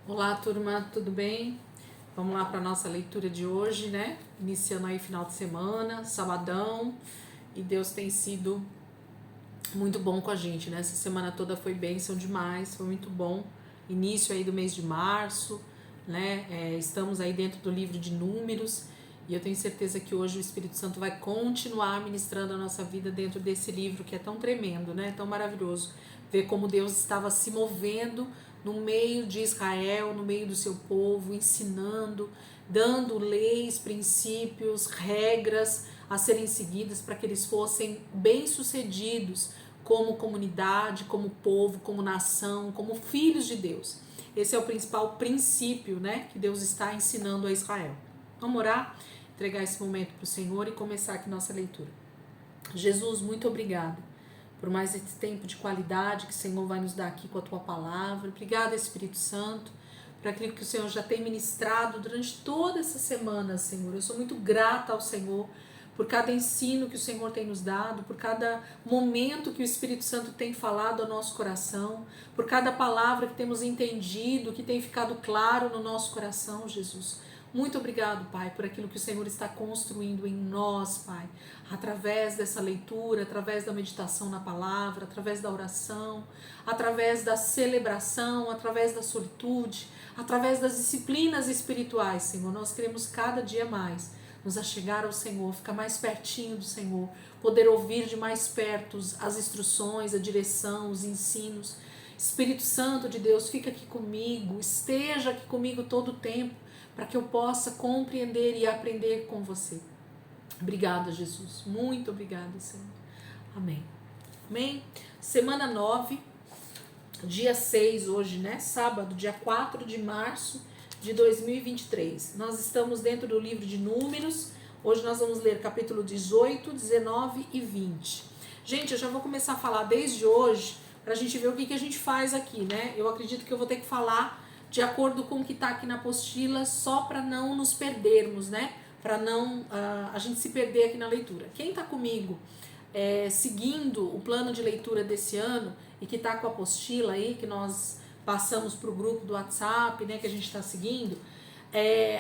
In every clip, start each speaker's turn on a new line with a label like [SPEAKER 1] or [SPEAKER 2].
[SPEAKER 1] Olá, turma, tudo bem? Vamos lá para a nossa leitura de hoje, né? Iniciando aí final de semana, sabadão, e Deus tem sido muito bom com a gente, né? Essa semana toda foi bênção demais, foi muito bom. Início aí do mês de março, né? Estamos aí dentro do livro de Números, e eu tenho certeza que hoje o Espírito Santo vai continuar ministrando a nossa vida dentro desse livro que é tão tremendo, né? Tão maravilhoso. Ver como Deus estava se movendo no meio de Israel, no meio do seu povo, ensinando, dando leis, princípios, regras a serem seguidas para que eles fossem bem-sucedidos como comunidade, como povo, como nação, como filhos de Deus. Esse é o principal princípio, né, que Deus está ensinando a Israel. Vamos orar, entregar esse momento para o Senhor e começar aqui nossa leitura. Jesus, muito obrigada por mais esse tempo de qualidade que o Senhor vai nos dar aqui com a Tua palavra. Obrigada, Espírito Santo, por aquilo que o Senhor já tem ministrado durante toda essa semana, Senhor. Eu sou muito grata ao Senhor por cada ensino que o Senhor tem nos dado, por cada momento que o Espírito Santo tem falado ao nosso coração, por cada palavra que temos entendido, que tem ficado claro no nosso coração, Jesus. Muito obrigado, Pai, por aquilo que o Senhor está construindo em nós, Pai, através dessa leitura, através da meditação na palavra, através da oração, através da celebração, através da solitude, através das disciplinas espirituais, Senhor. Nós queremos cada dia mais nos achegar ao Senhor, ficar mais pertinho do Senhor, poder ouvir de mais perto as instruções, a direção, os ensinos. Espírito Santo de Deus, fica aqui comigo, esteja aqui comigo todo o tempo, para que eu possa compreender e aprender com você. Obrigada, Jesus. Muito obrigada, Senhor. Amém. Amém. Semana 9, dia 6 hoje, né? Sábado, dia 4 de março de 2023. Nós estamos dentro do livro de Números. Hoje nós vamos ler capítulo 18, 19 e 20. Gente, eu já vou começar a falar desde hoje, para a gente ver o que a gente faz aqui, né? Eu acredito que eu vou ter que falar de acordo com o que está aqui na apostila, só para não nos perdermos, né? Para não a gente se perder aqui na leitura. Quem está comigo seguindo o plano de leitura desse ano e que está com a apostila aí, que nós passamos para o grupo do WhatsApp, né, que a gente está seguindo,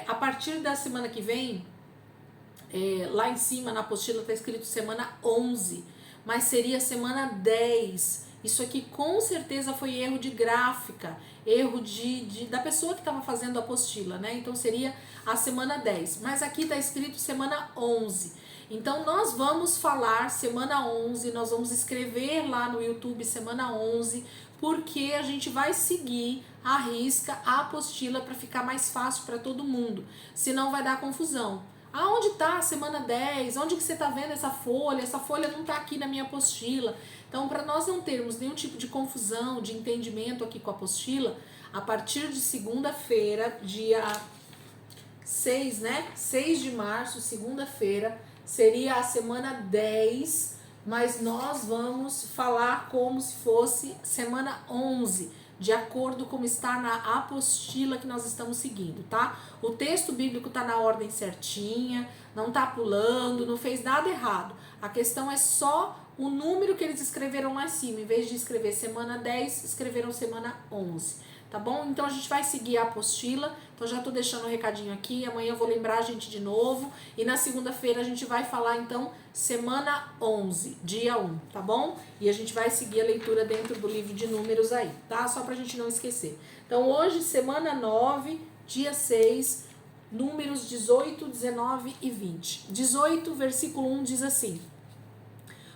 [SPEAKER 1] a partir da semana que vem, lá em cima na apostila está escrito semana 11, mas seria semana 10. Isso aqui com certeza foi erro de gráfica, erro da pessoa que estava fazendo a apostila, né? Então seria a semana 10, mas aqui está escrito semana 11. Então nós vamos falar semana 11, nós vamos escrever lá no YouTube semana 11, porque a gente vai seguir à risca a apostila para ficar mais fácil para todo mundo, senão vai dar confusão. Aonde está a semana 10? Onde que você está vendo essa folha? Essa folha não está aqui na minha apostila. Então, para nós não termos nenhum tipo de confusão, de entendimento aqui com a apostila, a partir de segunda-feira, dia 6, né? 6 de março, segunda-feira, seria a semana 10, mas nós vamos falar como se fosse semana 11, de acordo com está na apostila que nós estamos seguindo, tá? O texto bíblico tá na ordem certinha, não tá pulando, não fez nada errado. A questão é só o número que eles escreveram lá em cima. Em vez de escrever semana 10, escreveram semana 11. Tá bom? Então a gente vai seguir a apostila. Então já tô deixando um recadinho aqui. Amanhã eu vou lembrar a gente de novo. E na segunda-feira a gente vai falar então semana 11, dia 1, tá bom? E a gente vai seguir a leitura dentro do livro de Números aí, tá? Só pra gente não esquecer. Então hoje, semana 9, dia 6, Números 18, 19 e 20. 18, versículo 1 diz assim: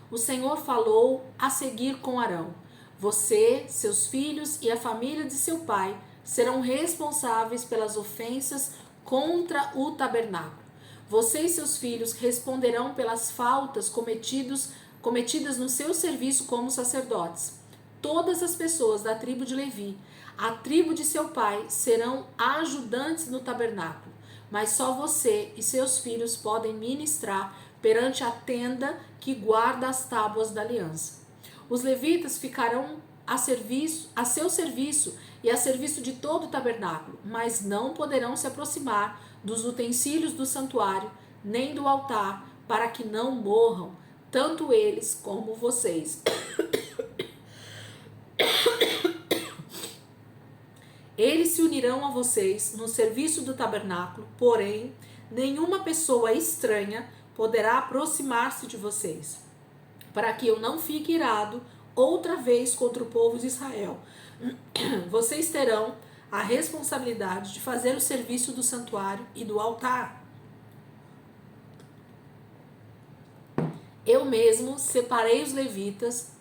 [SPEAKER 1] O Senhor falou a seguir com Arão: Você, seus filhos e a família de seu pai serão responsáveis pelas ofensas contra o tabernáculo. Você e seus filhos responderão pelas faltas cometidas no seu serviço como sacerdotes. Todas as pessoas da tribo de Levi, a tribo de seu pai, serão ajudantes no tabernáculo, mas só você e seus filhos podem ministrar perante a tenda que guarda as tábuas da aliança. Os levitas ficarão a seu serviço e a serviço de todo o tabernáculo, mas não poderão se aproximar dos utensílios do santuário, nem do altar, para que não morram, tanto eles como vocês. Eles se unirão a vocês no serviço do tabernáculo, porém, nenhuma pessoa estranha poderá aproximar-se de vocês, para que eu não fique irado outra vez contra o povo de Israel. Vocês terão a responsabilidade de fazer o serviço do santuário e do altar. Eu mesmo separei os levitas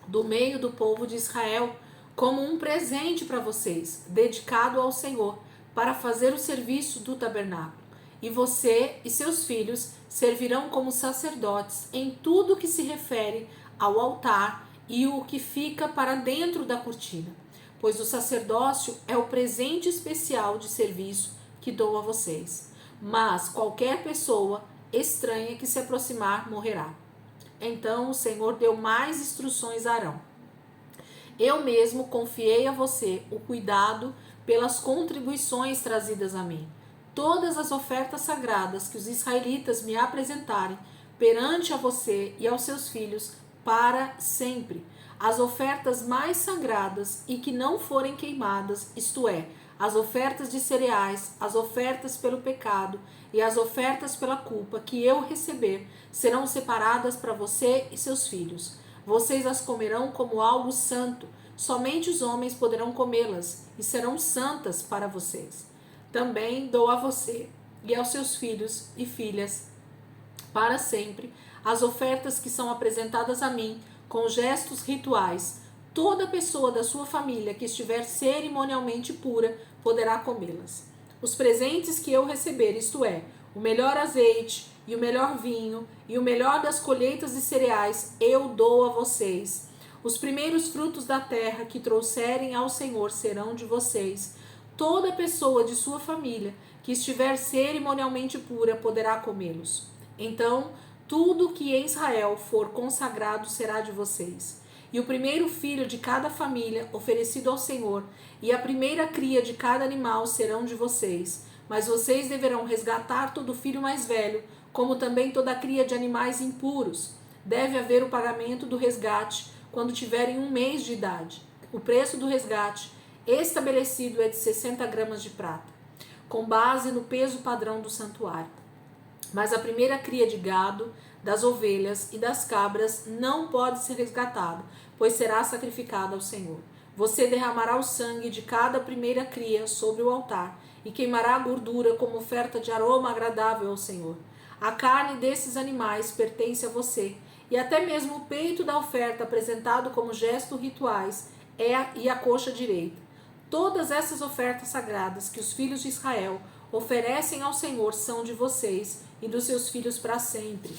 [SPEAKER 1] do meio do povo de Israel como um presente para vocês, dedicado ao Senhor, para fazer o serviço do tabernáculo. E você e seus filhos servirão como sacerdotes em tudo que se refere ao altar e o que fica para dentro da cortina, pois o sacerdócio é o presente especial de serviço que dou a vocês. Mas qualquer pessoa estranha que se aproximar morrerá. Então o Senhor deu mais instruções a Arão. Eu mesmo confiei a você o cuidado pelas contribuições trazidas a mim. Todas as ofertas sagradas que os israelitas me apresentarem perante a você e aos seus filhos para sempre. As ofertas mais sagradas e que não forem queimadas, isto é, as ofertas de cereais, as ofertas pelo pecado e as ofertas pela culpa que eu receber, serão separadas para você e seus filhos. Vocês as comerão como algo santo, somente os homens poderão comê-las e serão santas para vocês. Também dou a você e aos seus filhos e filhas para sempre as ofertas que são apresentadas a mim com gestos rituais. Toda pessoa da sua família que estiver cerimonialmente pura poderá comê-las. Os presentes que eu receber, isto é, o melhor azeite e o melhor vinho e o melhor das colheitas de cereais, eu dou a vocês. Os primeiros frutos da terra que trouxerem ao Senhor serão de vocês. Toda pessoa de sua família que estiver cerimonialmente pura poderá comê-los. Então, tudo que em Israel for consagrado será de vocês. E o primeiro filho de cada família oferecido ao Senhor e a primeira cria de cada animal serão de vocês. Mas vocês deverão resgatar todo filho mais velho, como também toda cria de animais impuros. Deve haver o pagamento do resgate quando tiverem 1 mês de idade. O preço do resgate estabelecido é de 60 gramas de prata, com base no peso padrão do santuário. Mas a primeira cria de gado, das ovelhas e das cabras não pode ser resgatada, pois será sacrificada ao Senhor. Você derramará o sangue de cada primeira cria sobre o altar e queimará a gordura como oferta de aroma agradável ao Senhor. A carne desses animais pertence a você, e até mesmo o peito da oferta apresentado como gestos rituais e a coxa direita. Todas essas ofertas sagradas que os filhos de Israel oferecem ao Senhor são de vocês e dos seus filhos para sempre.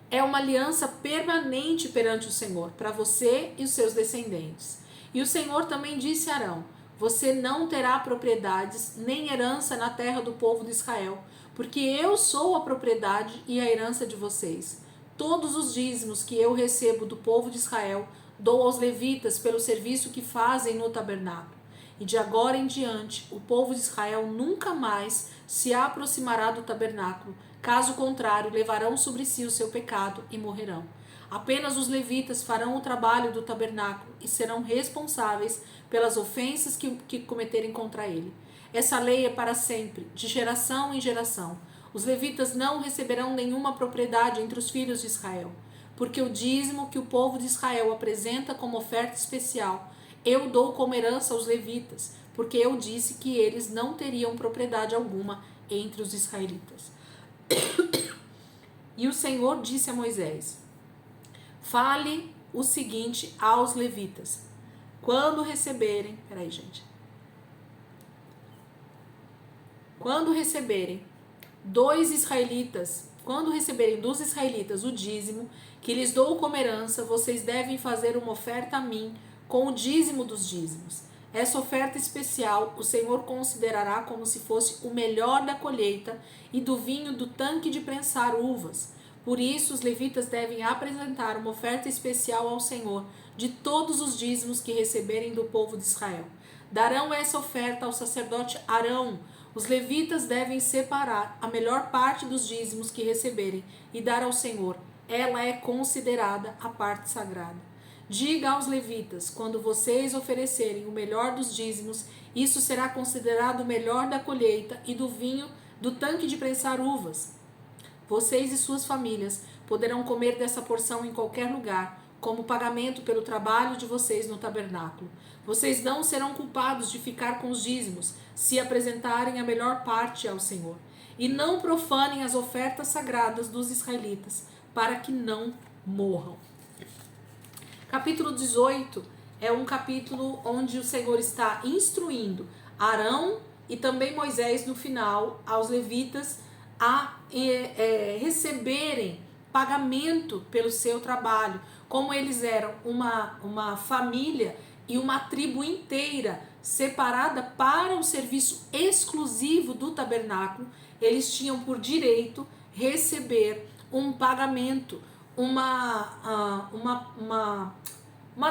[SPEAKER 1] É uma aliança permanente perante o Senhor, para você e os seus descendentes. E o Senhor também disse a Arão: você não terá propriedades nem herança na terra do povo de Israel, porque eu sou a propriedade e a herança de vocês. Todos os dízimos que eu recebo do povo de Israel dou aos levitas pelo serviço que fazem no tabernáculo. E de agora em diante, o povo de Israel nunca mais se aproximará do tabernáculo. Caso contrário, levarão sobre si o seu pecado e morrerão. Apenas os levitas farão o trabalho do tabernáculo e serão responsáveis pelas ofensas que cometerem contra ele. Essa lei é para sempre, de geração em geração. Os levitas não receberão nenhuma propriedade entre os filhos de Israel, porque o dízimo que o povo de Israel apresenta como oferta especial, eu dou como herança aos levitas, porque eu disse que eles não teriam propriedade alguma entre os israelitas. E o Senhor disse a Moisés: fale o seguinte aos levitas: quando receberem, quando receberem dos israelitas o dízimo que lhes dou como herança, vocês devem fazer uma oferta a mim com o dízimo dos dízimos. Essa oferta especial o Senhor considerará como se fosse o melhor da colheita e do vinho do tanque de prensar uvas. Por isso, os levitas devem apresentar uma oferta especial ao Senhor de todos os dízimos que receberem do povo de Israel. Darão essa oferta ao sacerdote Arão. Os levitas devem separar a melhor parte dos dízimos que receberem e dar ao Senhor. Ela é considerada a parte sagrada. Diga aos levitas, quando vocês oferecerem o melhor dos dízimos, isso será considerado o melhor da colheita e do vinho do tanque de prensar uvas. Vocês e suas famílias poderão comer dessa porção em qualquer lugar, como pagamento pelo trabalho de vocês no tabernáculo. Vocês não serão culpados de ficar com os dízimos, se apresentarem a melhor parte ao Senhor. E não profanem as ofertas sagradas dos israelitas, para que não morram. Capítulo 18 é um capítulo onde o Senhor está instruindo Arão e também Moisés no final, aos levitas, a receberem pagamento pelo seu trabalho. Como eles eram uma família e uma tribo inteira separada para o serviço exclusivo do tabernáculo, eles tinham por direito receber um pagamento, uma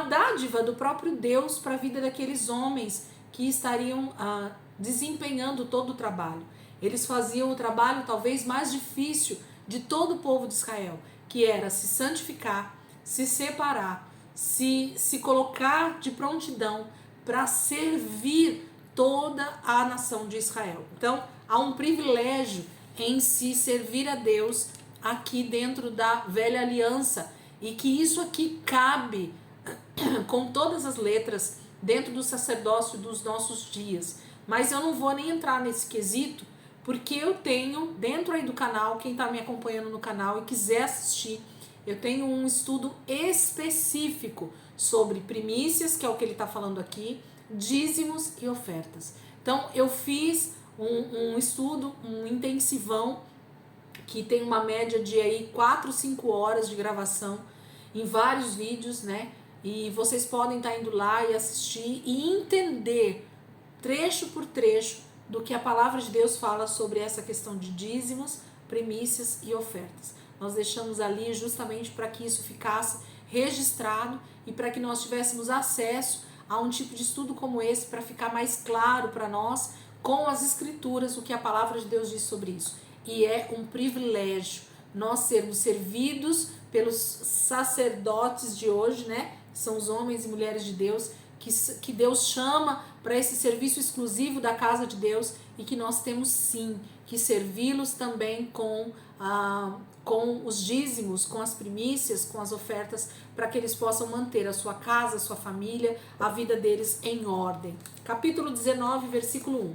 [SPEAKER 1] dádiva do próprio Deus para a vida daqueles homens que estariam desempenhando todo o trabalho. Eles faziam o trabalho talvez mais difícil de todo o povo de Israel, que era se santificar, se separar, se colocar de prontidão para servir toda a nação de Israel. Então, há um privilégio em se servir a Deus aqui dentro da velha aliança, e que isso aqui cabe com todas as letras dentro do sacerdócio dos nossos dias. Mas eu não vou nem entrar nesse quesito, porque eu tenho dentro aí do canal, quem está me acompanhando no canal e quiser assistir, eu tenho um estudo específico sobre primícias, que é o que ele está falando aqui, dízimos e ofertas. Então eu fiz um estudo, um intensivão, que tem uma média de aí 4, 5 horas de gravação em vários vídeos, né? E vocês podem estar indo lá e assistir e entender trecho por trecho do que a palavra de Deus fala sobre essa questão de dízimos, primícias e ofertas. Nós deixamos ali justamente para que isso ficasse registrado e para que nós tivéssemos acesso a um tipo de estudo como esse, para ficar mais claro para nós com as escrituras o que a palavra de Deus diz sobre isso. E é um privilégio nós sermos servidos pelos sacerdotes de hoje, né? São os homens e mulheres de Deus que Deus chama para esse serviço exclusivo da casa de Deus, e que nós temos sim que servi-los também com os dízimos, com as primícias, com as ofertas, para que eles possam manter a sua casa, a sua família, a vida deles em ordem. Capítulo 19, versículo 1.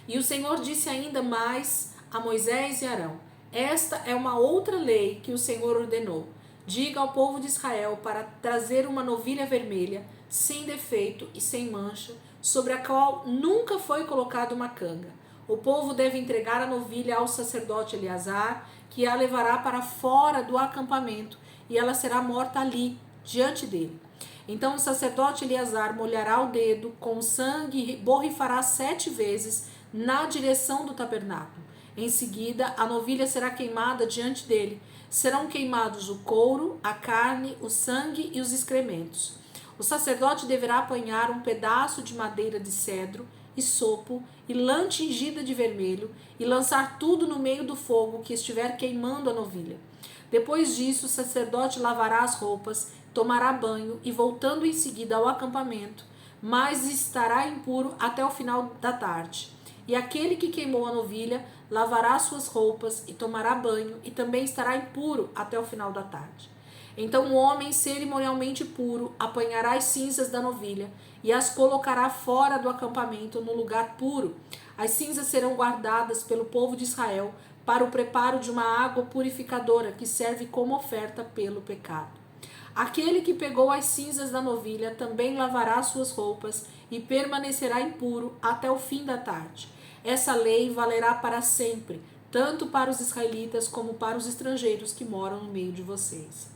[SPEAKER 1] E o Senhor disse ainda mais a Moisés e Arão: esta é uma outra lei que o Senhor ordenou. Diga ao povo de Israel para trazer uma novilha vermelha, sem defeito e sem mancha, sobre a qual nunca foi colocada uma canga. O povo deve entregar a novilha ao sacerdote Eleazar, que a levará para fora do acampamento, e ela será morta ali, diante dele. Então o sacerdote Eleazar molhará o dedo com sangue e borrifará 7 vezes na direção do tabernáculo. Em seguida, a novilha será queimada diante dele. Serão queimados o couro, a carne, o sangue e os excrementos. O sacerdote deverá apanhar um pedaço de madeira de cedro, isopo e lã tingida de vermelho e lançar tudo no meio do fogo que estiver queimando a novilha. Depois disso, o sacerdote lavará as roupas, tomará banho e, voltando em seguida ao acampamento, mas estará impuro até o final da tarde. E aquele que queimou a novilha lavará suas roupas e tomará banho, e também estará impuro até o final da tarde. Então o homem cerimonialmente puro apanhará as cinzas da novilha e as colocará fora do acampamento no lugar puro. As cinzas serão guardadas pelo povo de Israel para o preparo de uma água purificadora que serve como oferta pelo pecado. Aquele que pegou as cinzas da novilha também lavará suas roupas e permanecerá impuro até o fim da tarde. Essa lei valerá para sempre, tanto para os israelitas como para os estrangeiros que moram no meio de vocês.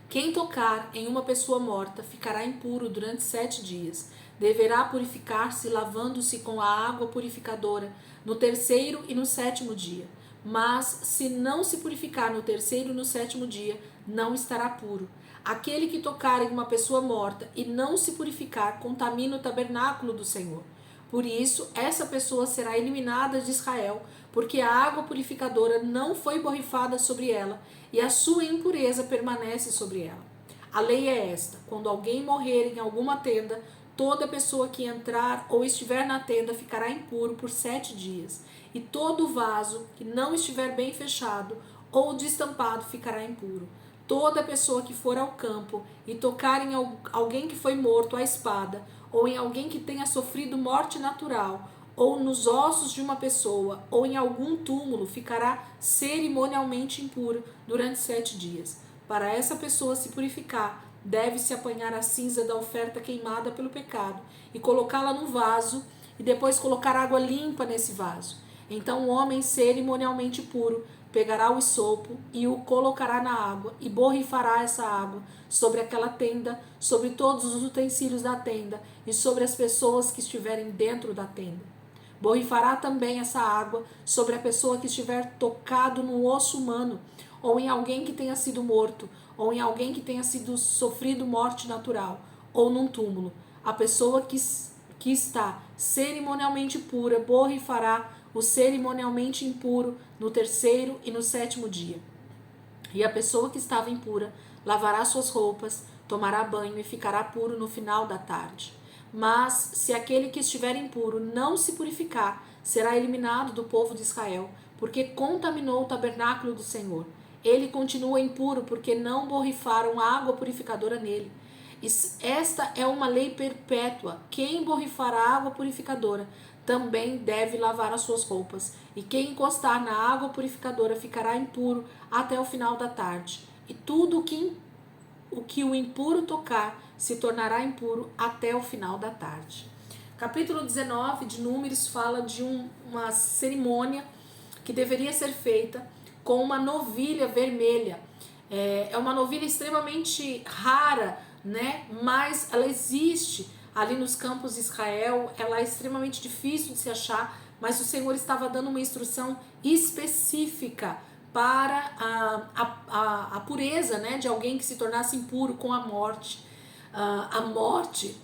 [SPEAKER 1] Quem tocar em uma pessoa morta ficará impuro durante 7 dias. Deverá purificar-se lavando-se com a água purificadora no 3º e no 7º dia. Mas se não se purificar no 3º e no 7º dia, não estará puro. Aquele que tocar em uma pessoa morta e não se purificar contamina o tabernáculo do Senhor. Por isso, essa pessoa será eliminada de Israel, porque a água purificadora não foi borrifada sobre ela, e a sua impureza permanece sobre ela. A lei é esta: quando alguém morrer em alguma tenda, toda pessoa que entrar ou estiver na tenda ficará impuro por 7 dias. E todo vaso que não estiver bem fechado ou destampado ficará impuro. Toda pessoa que for ao campo e tocar em alguém que foi morto à espada, ou em alguém que tenha sofrido morte natural, ou nos ossos de uma pessoa, ou em algum túmulo, ficará cerimonialmente impuro durante 7 dias. Para essa pessoa se purificar, deve-se apanhar a cinza da oferta queimada pelo pecado e colocá-la num vaso, e depois colocar água limpa nesse vaso. Então o homem cerimonialmente puro pegará o hisopo e o colocará na água e borrifará essa água sobre aquela tenda, sobre todos os utensílios da tenda e sobre as pessoas que estiverem dentro da tenda. Borrifará também essa água sobre a pessoa que estiver tocado no osso humano, ou em alguém que tenha sido morto, ou em alguém que tenha sido sofrido morte natural, ou num túmulo. A pessoa que está cerimonialmente pura borrifará o cerimonialmente impuro no 3º e no 7º dia. E a pessoa que estava impura lavará suas roupas, tomará banho e ficará puro no final da tarde. Mas se aquele que estiver impuro não se purificar, será eliminado do povo de Israel, porque contaminou o tabernáculo do Senhor. Ele continua impuro, porque não borrifaram água purificadora nele. Esta é uma lei perpétua. Quem borrifar a água purificadora também deve lavar as suas roupas. E quem encostar na água purificadora ficará impuro até o final da tarde. E tudo o que o impuro tocar se tornará impuro até o final da tarde. Capítulo 19 de Números fala de uma cerimônia que deveria ser feita com uma novilha vermelha. É uma novilha extremamente rara, né? Mas ela existe ali nos campos de Israel, ela é extremamente difícil de se achar, mas o Senhor estava dando uma instrução específica para a pureza, né, de alguém que se tornasse impuro com a morte. A morte,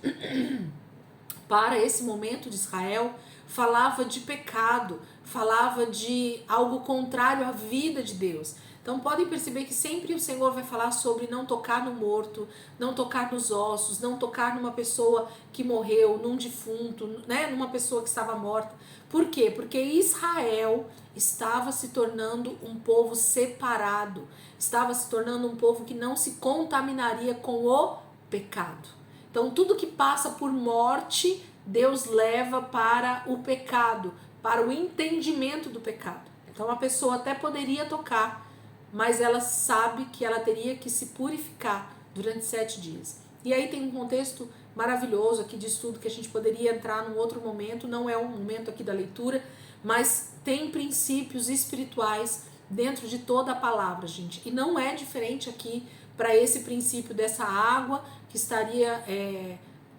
[SPEAKER 1] para esse momento de Israel, falava de pecado, falava de algo contrário à vida de Deus. Então podem perceber que sempre o Senhor vai falar sobre não tocar no morto, não tocar nos ossos, não tocar numa pessoa que morreu, num defunto, né, numa pessoa que estava morta. Por quê? Porque Israel estava se tornando um povo separado, estava se tornando um povo que não se contaminaria com o pecado. Então tudo que passa por morte, Deus leva para o pecado, para o entendimento do pecado. Então a pessoa até poderia tocar, mas ela sabe que ela teria que se purificar durante 7 dias. E aí tem um contexto maravilhoso aqui de estudo que a gente poderia entrar num outro momento, não é o momento aqui da leitura, mas tem princípios espirituais dentro de toda a palavra, gente. E não é diferente aqui para esse princípio dessa água que estaria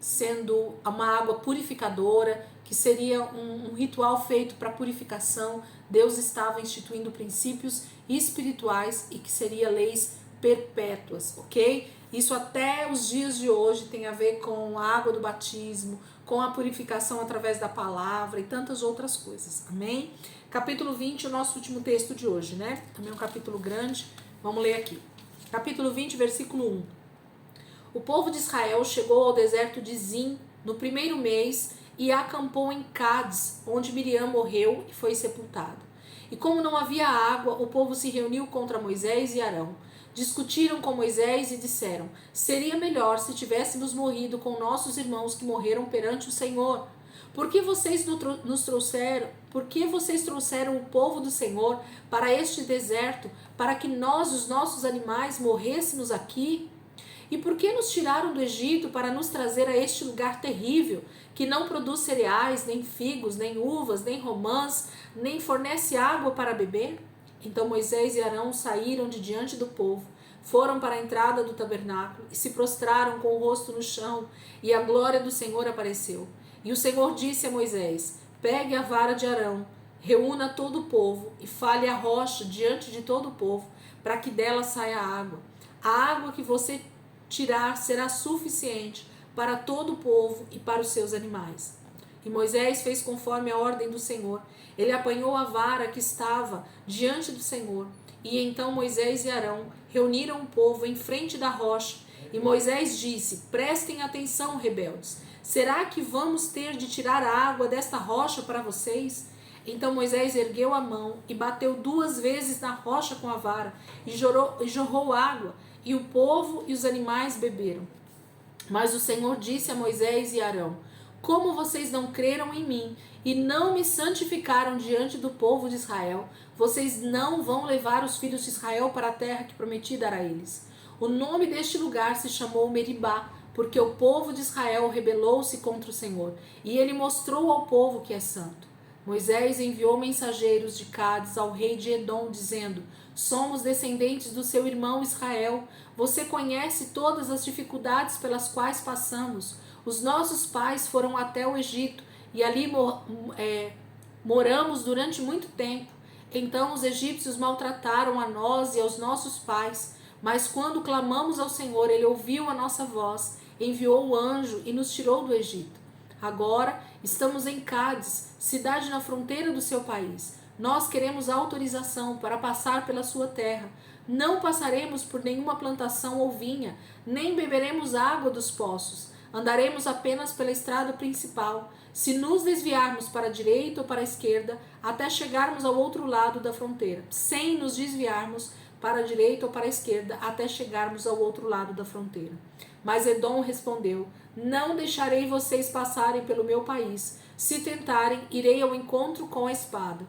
[SPEAKER 1] sendo uma água purificadora, que seria um ritual feito para purificação. Deus estava instituindo princípios espirituais e que seria leis perpétuas, ok? Isso até os dias de hoje tem a ver com a água do batismo, com a purificação através da palavra e tantas outras coisas, amém? Capítulo 20, o nosso último texto de hoje, né? Também um capítulo grande, vamos ler aqui. Capítulo 20, versículo 1. O povo de Israel chegou ao deserto de Zin no 1º mês e acampou em Cádiz, onde Miriam morreu e foi sepultada. E como não havia água, o povo se reuniu contra Moisés e Arão. Discutiram com Moisés e disseram: seria melhor se tivéssemos morrido com nossos irmãos que morreram perante o Senhor. Por que vocês trouxeram o povo do Senhor para este deserto, para que nós, os nossos animais, morrêssemos aqui? E por que nos tiraram do Egito para nos trazer a este lugar terrível, que não produz cereais, nem figos, nem uvas, nem romãs, nem fornece água para beber? Então Moisés e Arão saíram de diante do povo, foram para a entrada do tabernáculo e se prostraram com o rosto no chão, e a glória do Senhor apareceu. E o Senhor disse a Moisés: pegue a vara de Arão, reúna todo o povo e fale a rocha diante de todo o povo, para que dela saia água. A água que você tirar será suficiente para todo o povo e para os seus animais. E Moisés fez conforme a ordem do Senhor. Ele apanhou a vara que estava diante do Senhor. E então Moisés e Arão reuniram o povo em frente da rocha E Moisés disse: prestem atenção, rebeldes. Será que vamos ter de tirar a água desta rocha para vocês? Então Moisés ergueu a mão e bateu 2 vezes na rocha com a vara e jorrou água, e o povo e os animais beberam. Mas o Senhor disse a Moisés e Arão: como vocês não creram em mim e não me santificaram diante do povo de Israel, vocês não vão levar os filhos de Israel para a terra que prometi dar a eles. O nome deste lugar se chamou Meribá, porque o povo de Israel rebelou-se contra o Senhor, e ele mostrou ao povo que é santo. Moisés enviou mensageiros de Cádiz ao rei de Edom, dizendo: somos descendentes do seu irmão Israel. Você conhece todas as dificuldades pelas quais passamos. Os nossos pais foram até o Egito e ali moramos durante muito tempo. Então os egípcios maltrataram a nós e aos nossos pais. Mas quando clamamos ao Senhor, ele ouviu a nossa voz, enviou o anjo e nos tirou do Egito. Agora estamos em Cádiz, cidade na fronteira do seu país. Nós queremos autorização para passar pela sua terra. Não passaremos por nenhuma plantação ou vinha, nem beberemos água dos poços. Andaremos apenas pela estrada principal. Se nos desviarmos para a direita ou para a esquerda, até chegarmos ao outro lado da fronteira, sem nos desviarmos para a direita ou para a esquerda, até chegarmos ao outro lado da fronteira. Mas Edom respondeu: não deixarei vocês passarem pelo meu país. Se tentarem, irei ao encontro com a espada.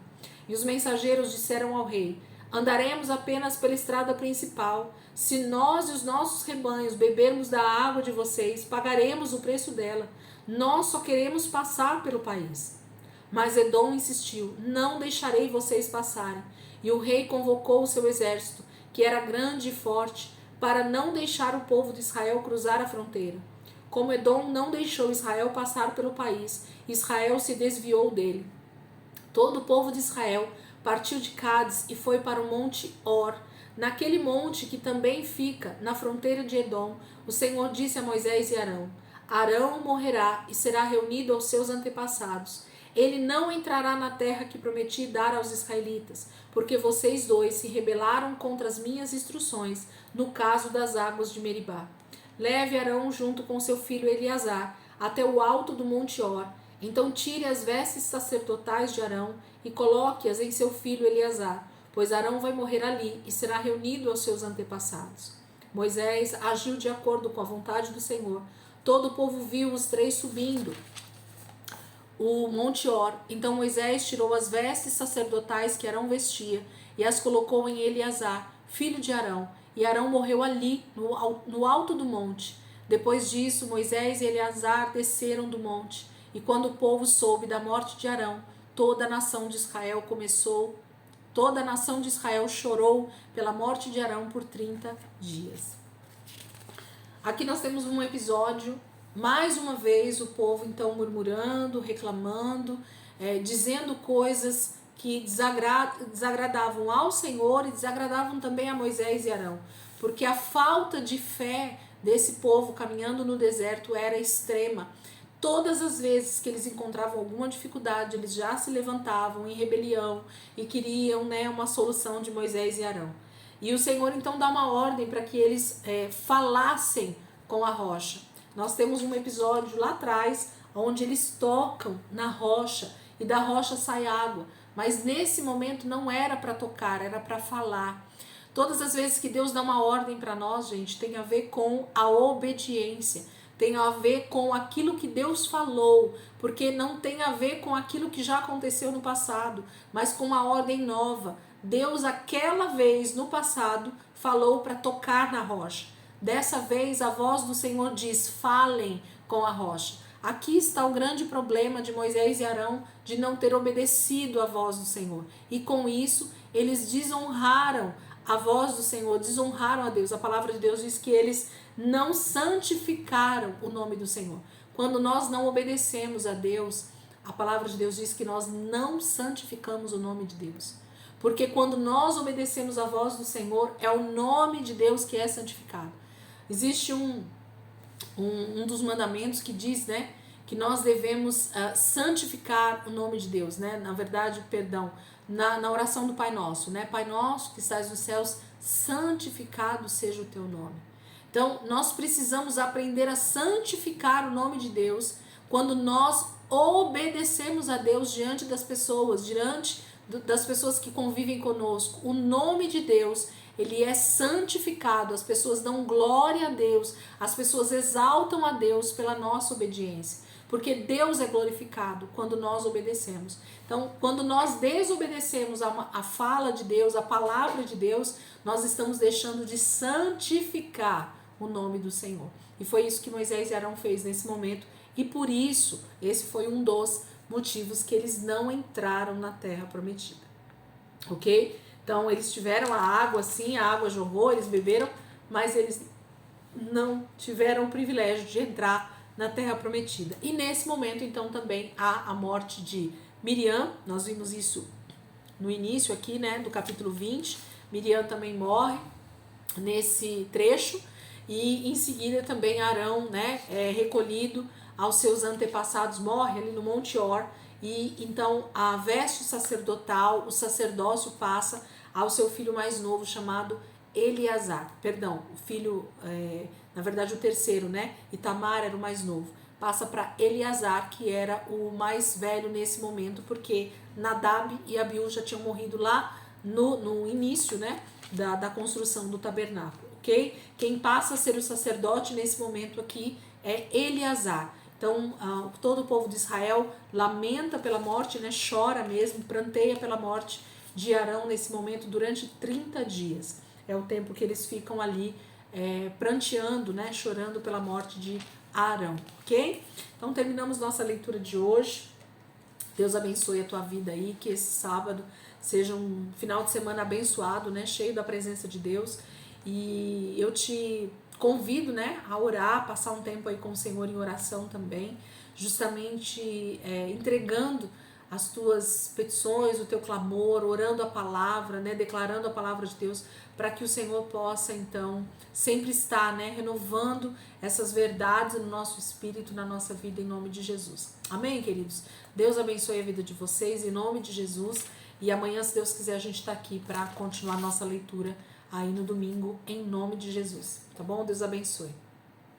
[SPEAKER 1] E os mensageiros disseram ao rei: andaremos apenas pela estrada principal. Se nós e os nossos rebanhos bebermos da água de vocês, pagaremos o preço dela. Nós só queremos passar pelo país. Mas Edom insistiu: não deixarei vocês passarem. E o rei convocou o seu exército, que era grande e forte, para não deixar o povo de Israel cruzar a fronteira. Como Edom não deixou Israel passar pelo país, Israel se desviou dele. Todo o povo de Israel partiu de Cádiz e foi para o monte Or. Naquele monte, que também fica na fronteira de Edom, o Senhor disse a Moisés e Arão: Arão morrerá e será reunido aos seus antepassados. Ele não entrará na terra que prometi dar aos israelitas, porque vocês dois se rebelaram contra as minhas instruções, no caso das águas de Meribá. Leve Arão junto com seu filho Eleazar até o alto do monte Or. Então tire as vestes sacerdotais de Arão e coloque-as em seu filho Eleazar, pois Arão vai morrer ali e será reunido aos seus antepassados. Moisés agiu de acordo com a vontade do Senhor. Todo o povo viu os 3 subindo o monte Or. Então Moisés tirou as vestes sacerdotais que Arão vestia e as colocou em Eleazar, filho de Arão, e Arão morreu ali, no alto do monte. Depois disso, Moisés e Eleazar desceram do monte, e quando o povo soube da morte de Arão, toda a nação de Israel chorou pela morte de Arão por 30 dias. Aqui nós temos um episódio, mais uma vez o povo então murmurando, reclamando, dizendo coisas que desagradavam ao Senhor e desagradavam também a Moisés e Arão, porque a falta de fé desse povo caminhando no deserto era extrema. Todas as vezes que eles encontravam alguma dificuldade, eles já se levantavam em rebelião e queriam, uma solução de Moisés e Arão. E o Senhor então dá uma ordem para que eles falassem com a rocha. Nós temos um episódio lá atrás onde eles tocam na rocha e da rocha sai água. Mas nesse momento não era para tocar, era para falar. Todas as vezes que Deus dá uma ordem para nós, gente, tem a ver com a obediência. Tem a ver com aquilo que Deus falou, porque não tem a ver com aquilo que já aconteceu no passado, mas com uma ordem nova. Deus, aquela vez no passado, falou para tocar na rocha. Dessa vez, a voz do Senhor diz: falem com a rocha. Aqui está o grande problema de Moisés e Arão de não ter obedecido à voz do Senhor. E com isso, eles desonraram a voz do Senhor, desonraram a Deus. A palavra de Deus diz que eles não santificaram o nome do Senhor. Quando nós não obedecemos a Deus, a palavra de Deus diz que nós não santificamos o nome de Deus. Porque quando nós obedecemos a voz do Senhor, é o nome de Deus que é santificado. Existe um dos mandamentos que diz, que nós devemos santificar o nome de Deus, na verdade, na oração do Pai Nosso, Pai Nosso que estás nos céus, santificado seja o teu nome. Então, nós precisamos aprender a santificar o nome de Deus quando nós obedecemos a Deus diante das pessoas, das pessoas que convivem conosco. O nome de Deus, ele é santificado, as pessoas dão glória a Deus, as pessoas exaltam a Deus pela nossa obediência, porque Deus é glorificado quando nós obedecemos. Então, quando nós desobedecemos a fala de Deus, a palavra de Deus, nós estamos deixando de santificar o nome do Senhor. E foi isso que Moisés e Arão fez nesse momento, e por isso, esse foi um dos motivos que eles não entraram na terra prometida. Ok? Então, eles tiveram a água, sim, a água jorrou, eles beberam, mas eles não tiveram o privilégio de entrar na terra prometida. E nesse momento, então, também há a morte de Miriam. Nós vimos isso no início aqui, né, do capítulo 20. Miriam também morre nesse trecho. E em seguida também Arão, né, é recolhido aos seus antepassados, morre ali no Monte Or. E então a veste sacerdotal, o sacerdócio passa ao seu filho mais novo, chamado Eleazar. Perdão, o filho, na verdade o terceiro, né? Itamar era o mais novo. Passa para Eleazar, que era o mais velho nesse momento, porque Nadab e Abiú já tinham morrido lá no início, né? Da construção do tabernáculo, ok? Quem passa a ser o sacerdote nesse momento aqui é Eleazar. Então, todo o povo de Israel lamenta pela morte, né? Chora mesmo, pranteia pela morte de Arão nesse momento durante 30 dias. É o tempo que eles ficam ali pranteando, né? Chorando pela morte de Arão, ok? Então, terminamos nossa leitura de hoje. Deus abençoe a tua vida aí, que esse sábado seja um final de semana abençoado, né? Cheio da presença de Deus. E eu te convido, né, a orar, passar um tempo aí com o Senhor em oração também, justamente entregando as tuas petições, o teu clamor, orando a palavra, né, declarando a palavra de Deus, para que o Senhor possa então sempre estar, né, renovando essas verdades no nosso espírito, na nossa vida, em nome de Jesus. Amém, queridos? Deus abençoe a vida de vocês, em nome de Jesus. E amanhã, se Deus quiser, a gente está aqui para continuar nossa leitura aí no domingo, em nome de Jesus. Tá bom? Deus abençoe.